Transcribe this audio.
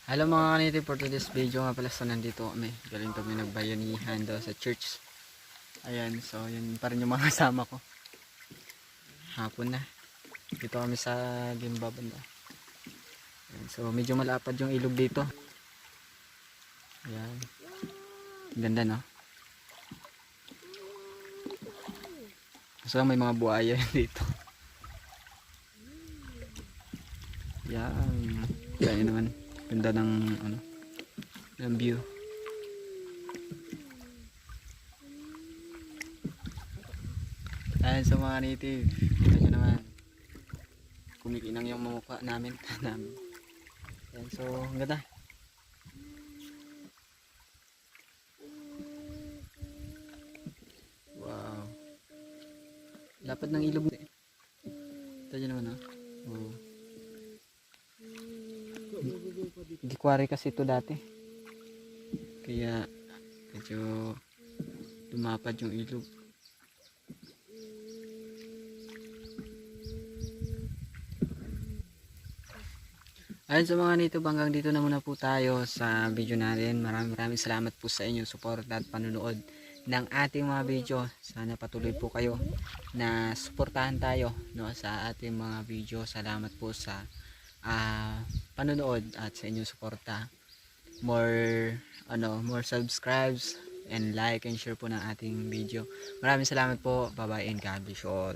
Hello mga kaniti, for today's video nga pala sa nandito kami. Galing kami nagbayanihan daw sa church. Ayan, so yun pa rin yung mga kasama ko. Hapon na. Dito kami sa Gimba banda. Ayan, so medyo malapad yung ilog dito. Ayan. Ganda no? So may mga buhaya dito. Ayan. Kaya naman. Ganda ng ano, ng view. Ayan sa mga native, kita nyo naman kumikinang yung mukha namin. Ayan, so ang ganda. Wow, lapad ng ilog. Kita nyo naman oh. Hindi quarry kasi ito dati, kaya medyo lumapad yung ilog. Ayun sa mga nito, hanggang dito na muna po tayo sa video natin. Maraming salamat po sa inyong suporta at panunood ng ating mga video. Sana patuloy po kayo na suportahan tayo no, sa ating mga video. Salamat po sa panunood at sa inyong suporta. More subscribes and like and share po ng ating video. Maraming salamat po. Bye bye and God bless you all.